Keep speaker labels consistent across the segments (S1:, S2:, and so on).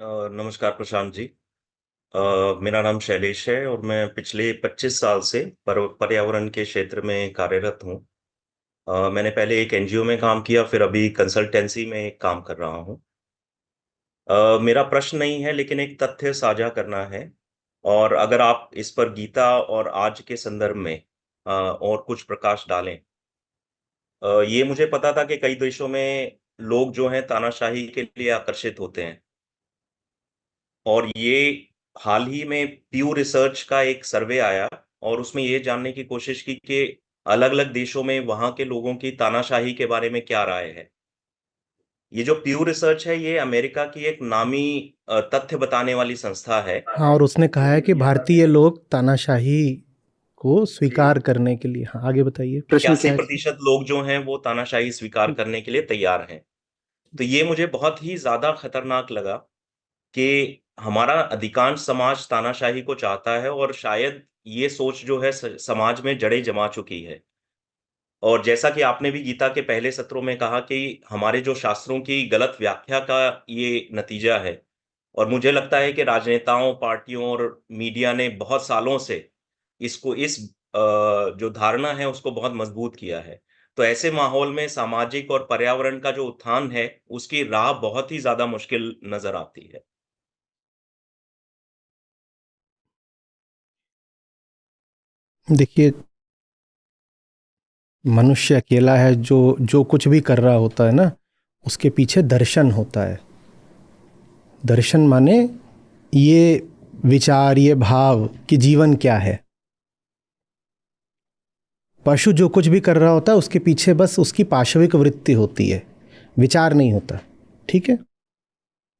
S1: नमस्कार प्रशांत जी। मेरा नाम शैलेश है और मैं पिछले 25 साल से पर्यावरण के क्षेत्र में कार्यरत हूँ। मैंने पहले एक एनजीओ में काम किया, फिर अभी कंसल्टेंसी में काम कर रहा हूँ। मेरा प्रश्न नहीं है, लेकिन एक तथ्य साझा करना है। और अगर आप इस पर गीता और आज के संदर्भ में और कुछ प्रकाश डालें। ये मुझे पता था कि कई देशों में लोग जो हैं तानाशाही के लिए आकर्षित होते हैं। और ये हाल ही में प्यू रिसर्च का एक सर्वे आया और उसमें ये जानने की कोशिश की कि अलग-अलग देशों में वहाँ के लोगों की तानाशाही के बारे में क्या राय है। ये जो प्यू रिसर्च है, ये अमेरिका की एक नामी तथ्य बताने वाली संस्था है।
S2: हाँ, और उसने कहा है कि भारतीय लोग तानाशाही को स्वीकार करने के लिए। हाँ, आगे बताइए, प्रश्न क्या है इसका?
S1: 81% लोग जो हैं वो तानाशाही स्वीकार करने के लिए तैयार हैं। तो ये मुझे बहुत ही ज़्यादा खतरनाक लगा कि हमारा अधिकांश समाज तानाशाही को चाहता है और शायद ये सोच जो है समाज में जड़ें जमा चुकी है। और जैसा कि आपने भी गीता के पहले सत्रों में कहा कि हमारे जो शास्त्रों की गलत व्याख्या का ये नतीजा है। और मुझे लगता है कि राजनेताओं, पार्टियों और मीडिया ने बहुत सालों से इसको जो धारणा है उसको बहुत मजबूत किया है। तो ऐसे माहौल में सामाजिक और पर्यावरण का जो उत्थान है, उसकी राह बहुत ही ज़्यादा मुश्किल नज़र आती है।
S2: देखिए, मनुष्य अकेला है जो जो कुछ भी कर रहा होता है ना, उसके पीछे दर्शन होता है। दर्शन माने ये विचार, ये भाव कि जीवन क्या है। पशु जो कुछ भी कर रहा होता है उसके पीछे बस उसकी पाशविक वृत्ति होती है, विचार नहीं होता। ठीक है?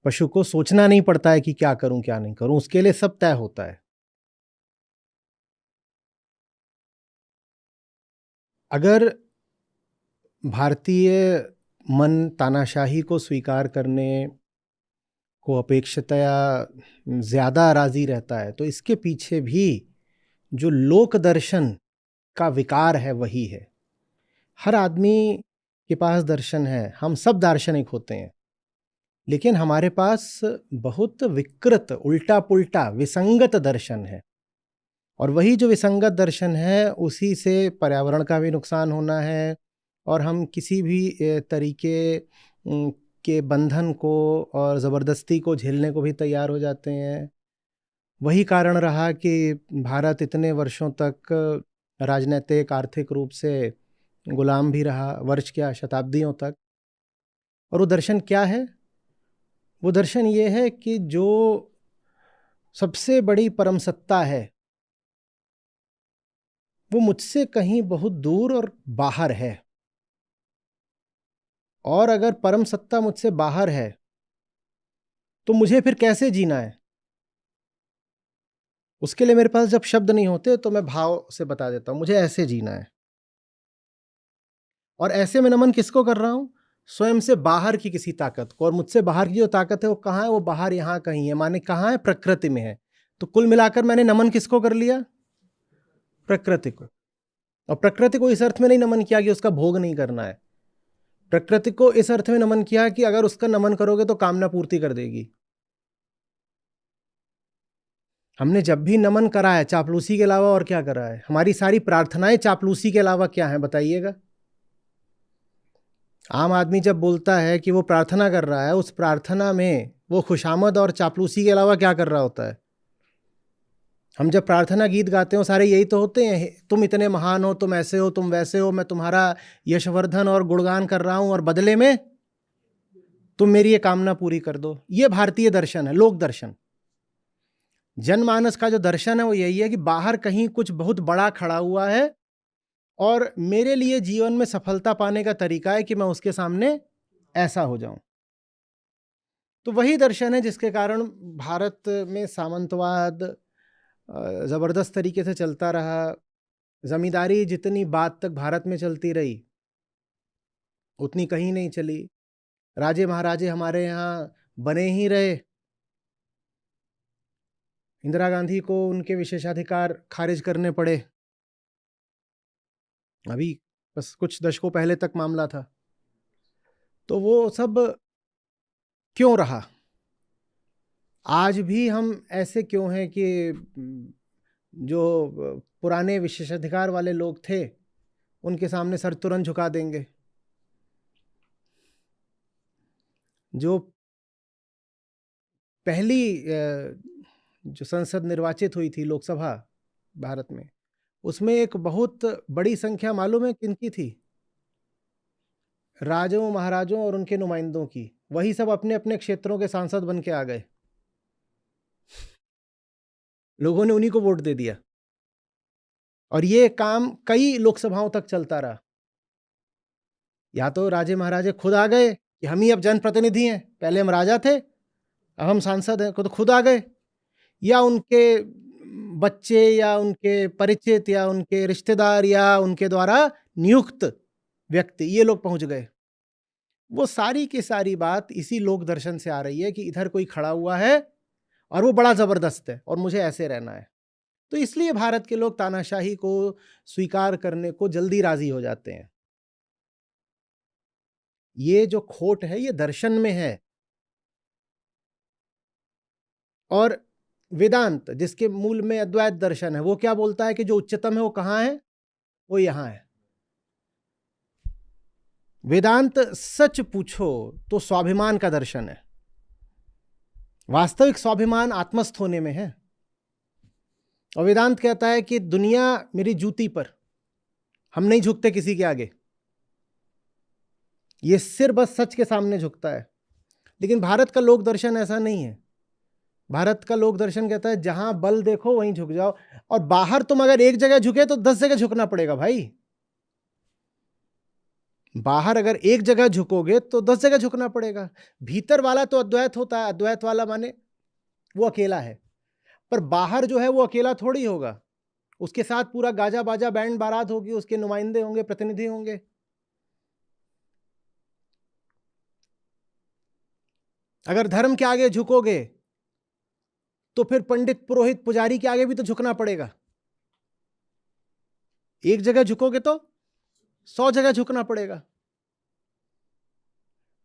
S2: पशु को सोचना नहीं पड़ता है कि क्या करूं क्या नहीं करूं, उसके लिए सब तय होता है। अगर भारतीय मन तानाशाही को स्वीकार करने को अपेक्षातया ज़्यादा राज़ी रहता है, तो इसके पीछे भी जो लोक दर्शन का विकार है वही है। हर आदमी के पास दर्शन है, हम सब दार्शनिक होते हैं, लेकिन हमारे पास बहुत विकृत, उल्टा-पुल्टा, विसंगत दर्शन है। और वही जो विसंगत दर्शन है, उसी से पर्यावरण का भी नुकसान होना है और हम किसी भी तरीके के बंधन को और ज़बरदस्ती को झेलने को भी तैयार हो जाते हैं। वही कारण रहा कि भारत इतने वर्षों तक राजनैतिक, आर्थिक रूप से गुलाम भी रहा, वर्ष क्या शताब्दियों तक। और वो दर्शन क्या है? वो दर्शन ये है कि जो सबसे बड़ी परम सत्ता है, वो मुझसे कहीं बहुत दूर और बाहर है। और अगर परम सत्ता मुझसे बाहर है, तो मुझे फिर कैसे जीना है? उसके लिए मेरे पास जब शब्द नहीं होते, तो मैं भाव से बता देता हूँ, मुझे ऐसे जीना है। और ऐसे में नमन किसको कर रहा हूँ? स्वयं से बाहर की किसी ताकत को। और मुझसे बाहर की जो ताकत है वो कहाँ है? वो बाहर यहाँ कहीं है, माने कहाँ है? प्रकृति में है। तो कुल मिलाकर मैंने नमन किसको कर लिया? प्रकृति को। और प्रकृति को इस अर्थ में नहीं नमन किया कि उसका भोग नहीं करना है। प्रकृति को इस अर्थ में नमन किया कि अगर उसका नमन करोगे तो कामना पूर्ति कर देगी। हमने जब भी नमन करा है, चापलूसी के अलावा और क्या करा है? हमारी सारी प्रार्थनाएं चापलूसी के अलावा क्या हैं, बताइएगा? आम आदमी जब बोलता है कि वो प्रार्थना कर रहा है, उस प्रार्थना में वो खुशामद और चापलूसी के अलावा क्या कर रहा होता है? हम जब प्रार्थना गीत गाते हो, सारे यही तो होते हैं, तुम इतने महान हो, तुम ऐसे हो, तुम वैसे हो, मैं तुम्हारा यशवर्धन और गुणगान कर रहा हूं और बदले में तुम मेरी ये कामना पूरी कर दो। ये भारतीय दर्शन है, लोक दर्शन। जनमानस का जो दर्शन है वो यही है कि बाहर कहीं कुछ बहुत बड़ा खड़ा हुआ है और मेरे लिए जीवन में सफलता पाने का तरीका है कि मैं उसके सामने ऐसा हो जाऊं। तो वही दर्शन है जिसके कारण भारत में सामंतवाद जबरदस्त तरीके से चलता रहा। जमींदारी जितनी बात तक भारत में चलती रही, उतनी कहीं नहीं चली। राजे महाराजे हमारे यहाँ बने ही रहे। इंदिरा गांधी को उनके विशेषाधिकार खारिज करने पड़े। अभी बस कुछ दशकों पहले तक मामला था। तो वो सब क्यों रहा? आज भी हम ऐसे क्यों हैं कि जो पुराने विशेषाधिकार वाले लोग थे उनके सामने सर तुरंत झुका देंगे, जो पहली जो संसद निर्वाचित हुई थी लोकसभा भारत में, उसमें एक बहुत बड़ी संख्या मालूम है किनकी थी? राजाओं महाराजों और उनके नुमाइंदों की। वही सब अपने अपने क्षेत्रों के सांसद बन के आ गए, लोगों ने उन्हीं को वोट दे दिया और ये काम कई लोकसभाओं तक चलता रहा। या तो राजे महाराजे खुद आ गए कि हम ही अब जनप्रतिनिधि हैं, पहले हम राजा थे अब हम सांसद हैं, तो खुद आ गए, या उनके बच्चे या उनके परिचित या उनके रिश्तेदार या उनके द्वारा नियुक्त व्यक्ति, ये लोग पहुंच गए। वो सारी की सारी बात इसी लोक दर्शन से आ रही है कि इधर कोई खड़ा हुआ है और वो बड़ा जबरदस्त है और मुझे ऐसे रहना है। तो इसलिए भारत के लोग तानाशाही को स्वीकार करने को जल्दी राजी हो जाते हैं। ये जो खोट है ये दर्शन में है। और वेदांत जिसके मूल में अद्वैत दर्शन है, वो क्या बोलता है कि जो उच्चतम है वो कहाँ है? वो यहां है। वेदांत सच पूछो तो स्वाभिमान का दर्शन है। वास्तविक स्वाभिमान आत्मस्थ होने में है। और वेदांत कहता है कि दुनिया मेरी जूती पर, हम नहीं झुकते किसी के आगे, ये सिर बस सच के सामने झुकता है। लेकिन भारत का लोक दर्शन ऐसा नहीं है। भारत का लोक दर्शन कहता है जहां बल देखो वहीं झुक जाओ, और बाहर तुम अगर एक जगह झुके तो 10 जगह झुकना पड़ेगा भाई। बाहर अगर एक जगह झुकोगे तो 10 जगह झुकना पड़ेगा। भीतर वाला तो अद्वैत होता है, अद्वैत वाला माने वो अकेला है, पर बाहर जो है वो अकेला थोड़ी होगा, उसके साथ पूरा गाजा बाजा बैंड बारात होगी, उसके नुमाइंदे होंगे, प्रतिनिधि होंगे। अगर धर्म के आगे झुकोगे तो फिर पंडित पुरोहित पुजारी के आगे भी तो झुकना पड़ेगा। एक जगह झुकोगे तो 100 जगह झुकना पड़ेगा।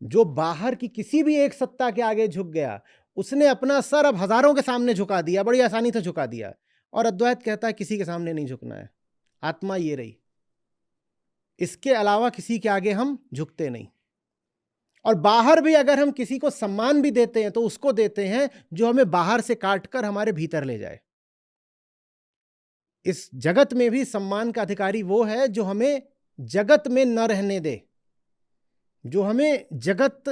S2: जो बाहर की किसी भी एक सत्ता के आगे झुक गया, उसने अपना सर अब हजारों के सामने झुका दिया, बड़ी आसानी से झुका दिया। और अद्वैत कहता है किसी के सामने नहीं झुकना है, आत्मा ये रही, इसके अलावा किसी के आगे हम झुकते नहीं। और बाहर भी अगर हम किसी को सम्मान भी देते हैं तो उसको देते हैं जो हमें बाहर से काटकर हमारे भीतर ले जाए। इस जगत में भी सम्मान का अधिकारी वो है जो हमें जगत में न रहने दे, जो हमें जगत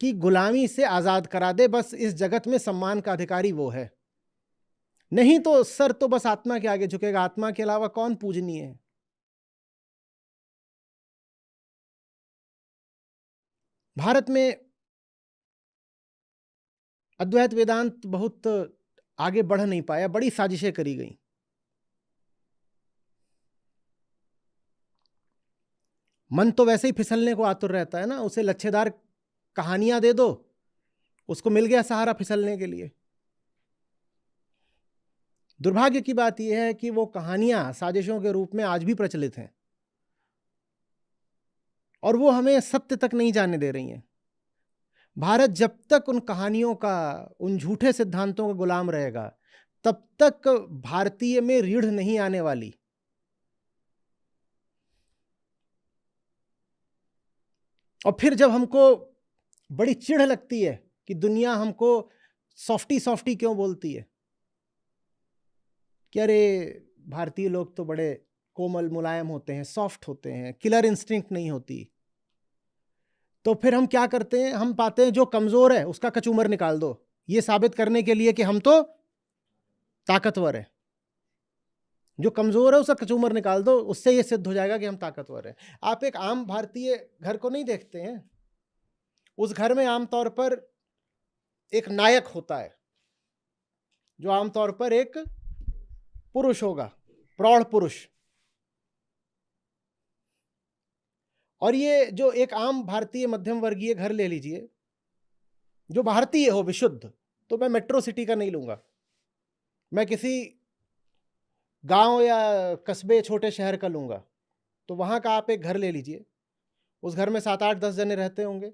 S2: की गुलामी से आजाद करा दे। बस इस जगत में सम्मान का अधिकारी वो है। नहीं तो सर तो बस आत्मा के आगे झुकेगा, आत्मा के अलावा कौन पूजनीय है। भारत में अद्वैत वेदांत बहुत आगे बढ़ नहीं पाया, बड़ी साजिशें करी गई। मन तो वैसे ही फिसलने को आतुर रहता है ना, उसे लच्छेदार कहानियां दे दो, उसको मिल गया सहारा फिसलने के लिए। दुर्भाग्य की बात यह है कि वो कहानियां साजिशों के रूप में आज भी प्रचलित हैं और वो हमें सत्य तक नहीं जाने दे रही हैं। भारत जब तक उन कहानियों का, उन झूठे सिद्धांतों का गुलाम रहेगा, तब तक भारतीय में रीढ़ नहीं आने वाली। और फिर जब हमको बड़ी चिढ़ लगती है कि दुनिया हमको सॉफ्टी सॉफ्टी क्यों बोलती है, कि अरे भारतीय लोग तो बड़े कोमल मुलायम होते हैं, सॉफ्ट होते हैं, किलर इंस्टिंक्ट नहीं होती, तो फिर हम क्या करते हैं, हम पाते हैं जो कमजोर है उसका कचूमर निकाल दो, ये साबित करने के लिए कि हम तो ताकतवर है। जो कमजोर है उसका कचूमर निकाल दो, उससे ये सिद्ध हो जाएगा कि हम ताकतवर हैं। आप एक आम भारतीय घर को नहीं देखते हैं, उस घर में आमतौर पर एक नायक होता है, जो आमतौर पर एक पुरुष होगा, प्रौढ़ पुरुष। और ये जो एक आम भारतीय मध्यम वर्गीय घर ले लीजिए, जो भारतीय हो विशुद्ध, तो मैं मेट्रो सिटी का नहीं लूंगा, मैं किसी गांव या कस्बे छोटे शहर का लूंगा। तो वहां का आप एक घर ले लीजिए, उस घर में 7 8 10 जने रहते होंगे।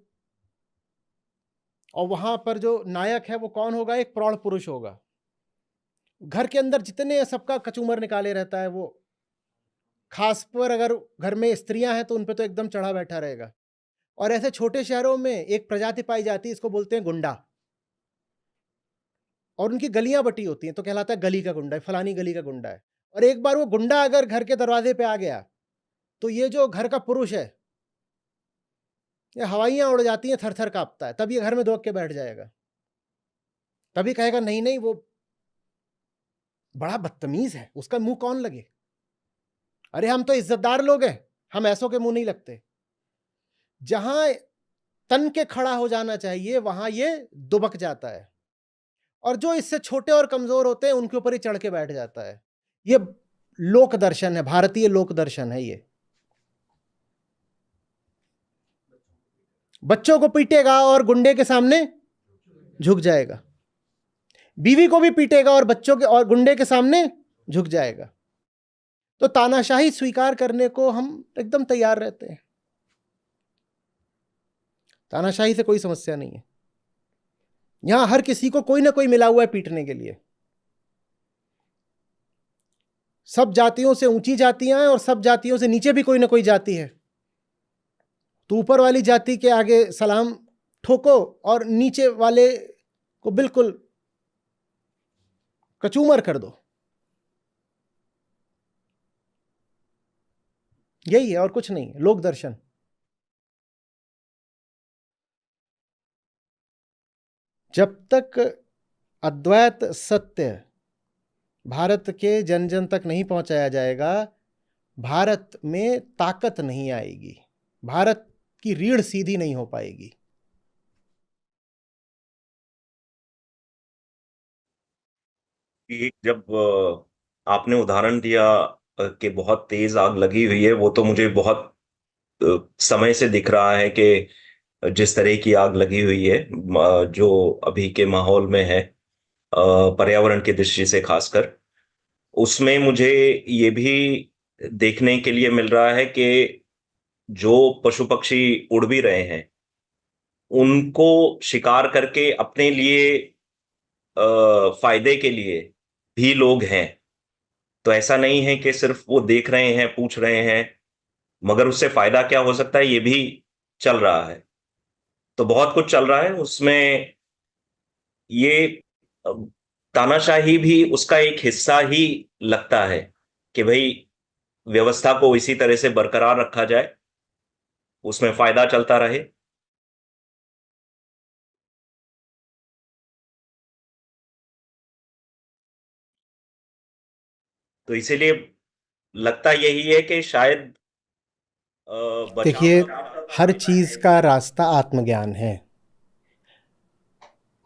S2: और वहां पर जो नायक है वो कौन होगा? एक प्रौढ़ पुरुष होगा। घर के अंदर जितने सबका कचूमर निकाले रहता है वो, खास पर अगर घर में स्त्रियां हैं तो उन पे तो एकदम चढ़ा बैठा रहेगा। और ऐसे छोटे शहरों में एक प्रजाति पाई जाती है, इसको बोलते हैं गुंडा, और उनकी गलियां बटी होती हैं तो कहलाता है गली का गुंडा है, फलानी गली का गुंडा है। और एक बार वो गुंडा अगर घर के दरवाजे पे आ गया तो ये जो घर का पुरुष है, ये हवाइयां उड़ जाती हैं, थर थर कांपता है, तब ये घर में दौड़ के बैठ जाएगा। तभी कहेगा नहीं नहीं वो बड़ा बदतमीज है, उसका मुंह कौन लगे, अरे हम तो इज्जतदार लोग हैं, हम ऐसों के मुंह नहीं लगते। जहां तन के खड़ा हो जाना चाहिए वहां ये दुबक जाता है, और जो इससे छोटे और कमजोर होते हैं उनके ऊपर ही चढ़ के बैठ जाता है। ये लोक दर्शन है, भारतीय लोक दर्शन है। ये बच्चों को पीटेगा और गुंडे के सामने झुक जाएगा, बीवी को भी पीटेगा और बच्चों के और गुंडे के सामने झुक जाएगा। तो तानाशाही स्वीकार करने को हम एकदम तैयार रहते हैं, तानाशाही से कोई समस्या नहीं है। यहां हर किसी को कोई ना कोई मिला हुआ है पीटने के लिए। सब जातियों से ऊंची जातियां हैं और सब जातियों से नीचे भी कोई ना कोई जाति है। तो ऊपर वाली जाति के आगे सलाम ठोको और नीचे वाले को बिल्कुल कचूमर कर दो, यही है और कुछ नहीं है लोक दर्शन। जब तक अद्वैत सत्य भारत के जन जन तक नहीं पहुंचाया जाएगा, भारत में ताकत नहीं आएगी, भारत की रीढ़ सीधी नहीं हो पाएगी।
S1: कि जब आपने उदाहरण दिया कि बहुत तेज आग लगी हुई है, वो तो मुझे बहुत समय से दिख रहा है कि जिस तरह की आग लगी हुई है जो अभी के माहौल में है, पर्यावरण की दृष्टि से खासकर, उसमें मुझे ये भी देखने के लिए मिल रहा है कि जो पशु पक्षी उड़ भी रहे हैं उनको शिकार करके अपने लिए फायदे के लिए भी लोग हैं। तो ऐसा नहीं है कि सिर्फ वो देख रहे हैं, पूछ रहे हैं, मगर उससे फायदा क्या हो सकता है ये भी चल रहा है। तो बहुत कुछ चल रहा है उसमें। ये अ, तानाशाही भी उसका एक हिस्सा ही लगता है कि भाई व्यवस्था को इसी तरह से बरकरार रखा जाए, उसमें फायदा चलता रहे। तो इसीलिए लगता यही है कि शायद बचाव
S2: देखिए,
S1: का रास्ता तो
S2: हर
S1: आत्मा
S2: चीज
S1: है।
S2: का रास्ता आत्मज्ञान है,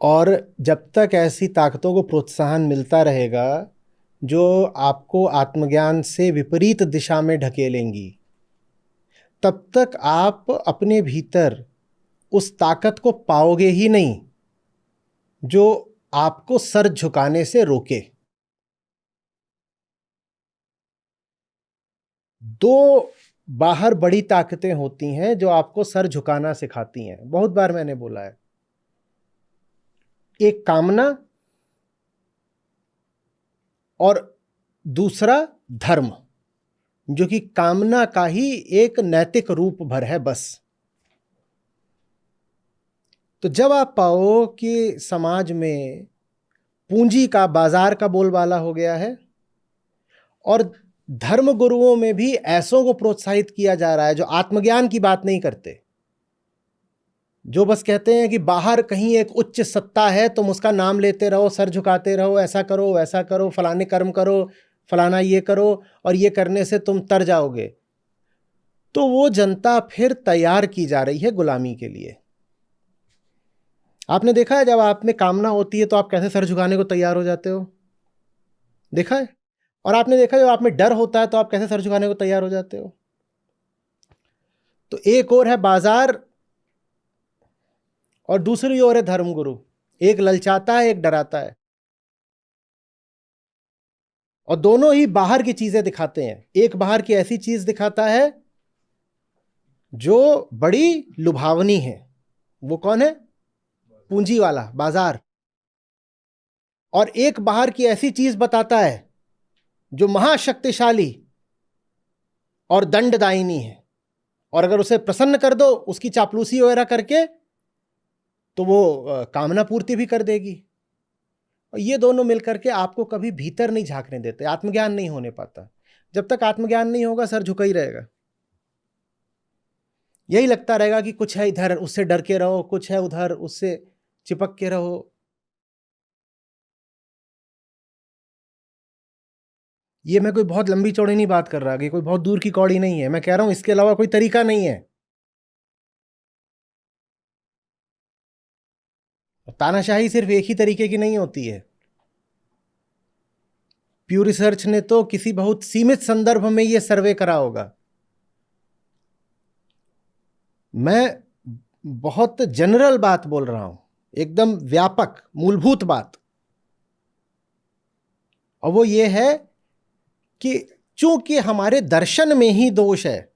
S2: और जब तक ऐसी ताकतों को प्रोत्साहन मिलता रहेगा जो आपको आत्मज्ञान से विपरीत दिशा में ढकेलेंगी, तब तक आप अपने भीतर उस ताकत को पाओगे ही नहीं जो आपको सर झुकाने से रोके। दो बाहर बड़ी ताकतें होती हैं जो आपको सर झुकाना सिखाती हैं, बहुत बार मैंने बोला है। एक कामना और दूसरा धर्म, जो कि कामना का ही एक नैतिक रूप भर है बस। तो जब आप पाओ कि समाज में पूंजी का, बाजार का बोलबाला हो गया है, और धर्म गुरुओं में भी ऐसों को प्रोत्साहित किया जा रहा है जो आत्मज्ञान की बात नहीं करते, जो बस कहते हैं कि बाहर कहीं एक उच्च सत्ता है, तुम उसका नाम लेते रहो, सर झुकाते रहो, ऐसा करो वैसा करो, फलाने कर्म करो, फलाना ये करो, और ये करने से तुम तर जाओगे। तो वो जनता फिर तैयार की जा रही है गुलामी के लिए। आपने देखा है जब आप में कामना होती है तो आप कैसे सर झुकाने को तैयार हो जाते हो, देखा है? और आपने देखा जब आप में डर होता है तो आप कैसे सर झुकाने को तैयार हो जाते हो। तो एक और है बाजार और दूसरी ओर है धर्मगुरु, एक ललचाता है एक डराता है, और दोनों ही बाहर की चीजें दिखाते हैं। एक बाहर की ऐसी चीज दिखाता है जो बड़ी लुभावनी है, वो कौन है? पूंजी वाला बाजार, और एक बाहर की ऐसी चीज बताता है जो महाशक्तिशाली और दंडदायिनी है, और अगर उसे प्रसन्न कर दो उसकी चापलूसी वगैरह करके, तो वो कामना पूर्ति भी कर देगी। और ये दोनों मिलकर के आपको कभी भीतर नहीं झांकने देते, आत्मज्ञान नहीं होने पाता। जब तक आत्मज्ञान नहीं होगा सर झुका ही रहेगा, यही लगता रहेगा कि कुछ है इधर, उससे डर के रहो, कुछ है उधर, उससे चिपक के रहो। ये मैं कोई बहुत लंबी चौड़ी नहीं बात कर रहा कि कोई बहुत दूर की कौड़ी नहीं है, मैं कह रहा हूं इसके अलावा कोई तरीका नहीं है। तानाशाही सिर्फ एक ही तरीके की नहीं होती है। प्यू रिसर्च ने तो किसी बहुत सीमित संदर्भ में यह सर्वे करा होगा। मैं बहुत जनरल बात बोल रहा हूं, एकदम व्यापक मूलभूत बात, और वो ये है कि चूंकि हमारे दर्शन में ही दोष है,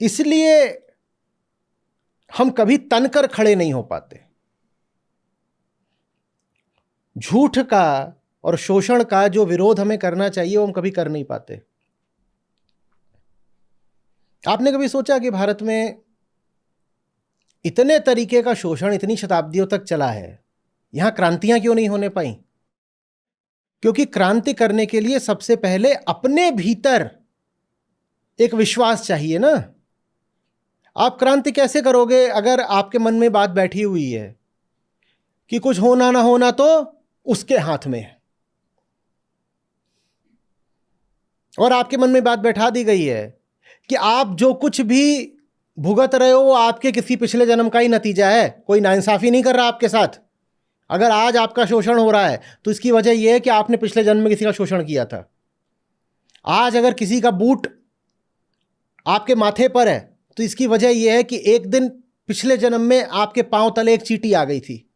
S2: इसलिए हम कभी तनकर खड़े नहीं हो पाते। झूठ का और शोषण का जो विरोध हमें करना चाहिए वो हम कभी कर नहीं पाते। आपने कभी सोचा कि भारत में इतने तरीके का शोषण इतनी शताब्दियों तक चला है, यहां क्रांतियां क्यों नहीं होने पाई? क्योंकि क्रांति करने के लिए सबसे पहले अपने भीतर एक विश्वास चाहिए ना। आप क्रांति कैसे करोगे अगर आपके मन में बात बैठी हुई है कि कुछ होना ना होना तो उसके हाथ में है, और आपके मन में बात बैठा दी गई है कि आप जो कुछ भी भुगत रहे हो वो आपके किसी पिछले जन्म का ही नतीजा है, कोई नाइंसाफी नहीं कर रहा आपके साथ। अगर आज आपका शोषण हो रहा है तो इसकी वजह यह है कि आपने पिछले जन्म में किसी का शोषण किया था। आज अगर किसी का बूट आपके माथे पर है तो इसकी वजह यह है कि एक दिन पिछले जन्म में आपके पांव तले एक चींटी आ गई थी,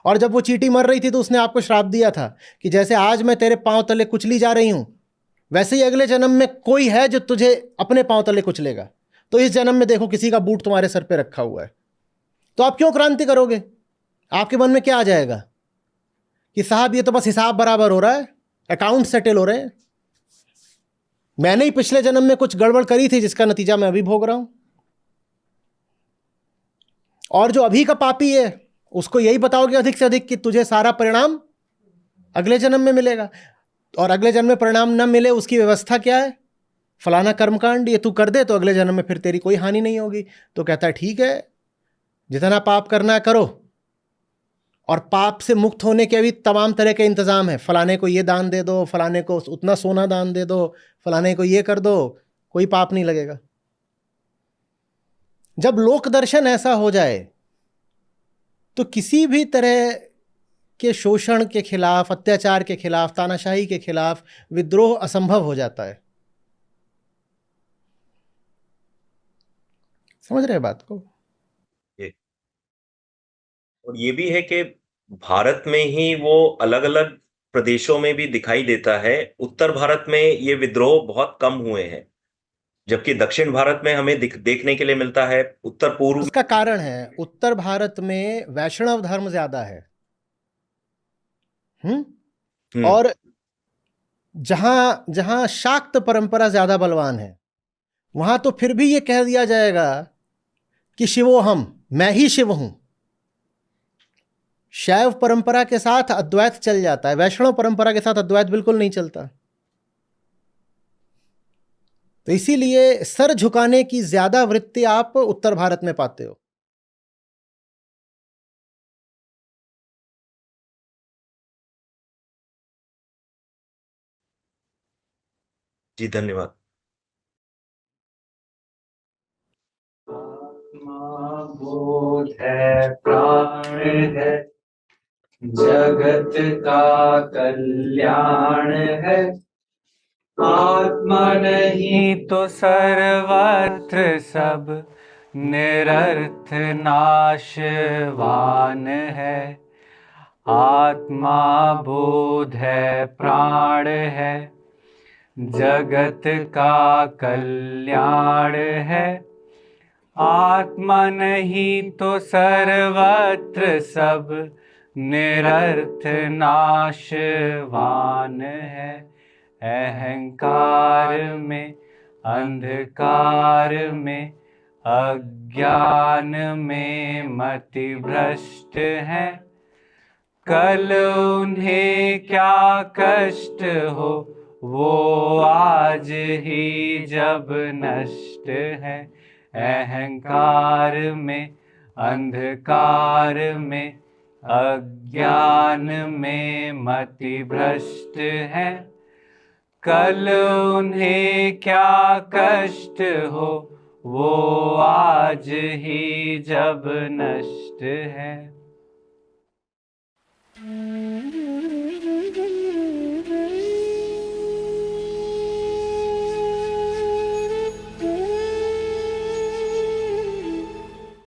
S2: और जब वो चींटी मर रही थी तो उसने आपको श्राप दिया था कि जैसे आज मैं तेरे पांव तले कुचली जा रही हूं, वैसे ही अगले जन्म में कोई है जो तुझे अपने पांव तले कुचलेगा। तो इस जन्म में देखो किसी का बूट तुम्हारे सर पे रखा हुआ है, तो आप क्यों क्रांति करोगे? आपके मन में क्या आ जाएगा कि साहब ये तो बस हिसाब बराबर हो रहा है, अकाउंट सेटल हो रहे हैं, मैंने ही पिछले जन्म में कुछ गड़बड़ करी थी जिसका नतीजा मैं अभी भोग रहा हूं। और जो अभी का पापी है उसको यही बताओगे अधिक से अधिक कि तुझे सारा परिणाम अगले जन्म में मिलेगा, और अगले जन्म में परिणाम न मिले उसकी व्यवस्था क्या है? फलाना कर्मकांड ये तू कर दे तो अगले जन्म में फिर तेरी कोई हानि नहीं होगी। तो कहता है ठीक है, जितना पाप करना करो, और पाप से मुक्त होने के भी तमाम तरह के इंतजाम है। फलाने को ये दान दे दो, फलाने को उतना सोना दान दे दो, फलाने को ये कर दो, कोई पाप नहीं लगेगा। जब लोक दर्शन ऐसा हो जाए तो किसी भी तरह के शोषण के खिलाफ, अत्याचार के खिलाफ, तानाशाही के खिलाफ विद्रोह असंभव हो जाता है। समझ रहे बात को?
S1: ये और ये भी है कि भारत में ही वो अलग-अलग प्रदेशों में भी दिखाई देता है। उत्तर भारत में ये विद्रोह बहुत कम हुए हैं, जबकि दक्षिण भारत में हमें देखने के लिए मिलता है। उत्तर-पूर्व
S2: उसका कारण है उत्तर भारत में वैष्णव धर्म ज्यादा है।
S1: हुँ,
S2: और जहां जहां शाक्त परंपरा ज्यादा बलवान है, वहां तो फिर भी ये कह दिया जाएगा कि शिवो हम, मैं ही शिव हूं। शैव परंपरा के साथ अद्वैत चल जाता है, वैष्णव परंपरा के साथ अद्वैत बिल्कुल नहीं चलता। तो इसीलिए सर झुकाने की ज्यादा वृत्ति आप उत्तर भारत में पाते हो।
S1: जी धन्यवाद।
S3: आत्मा बोध है, प्राण है, जगत का कल्याण है। आत्मा नहीं तो सर्वत्र सब निरर्थ नाशवान है। आत्मा बोध है, प्राण है, जगत का कल्याण है। आत्मा नहीं तो सर्वत्र सब निरर्थ नाशवान है। अहंकार में, अंधकार में, अज्ञान में मति भ्रष्ट है। कल उन्हें क्या कष्ट हो, वो आज ही जब नष्ट है। अहंकार में, अंधकार में, अज्ञान में मति भ्रष्ट है। कल उन्हें क्या कष्ट हो, वो आज ही जब नष्ट है।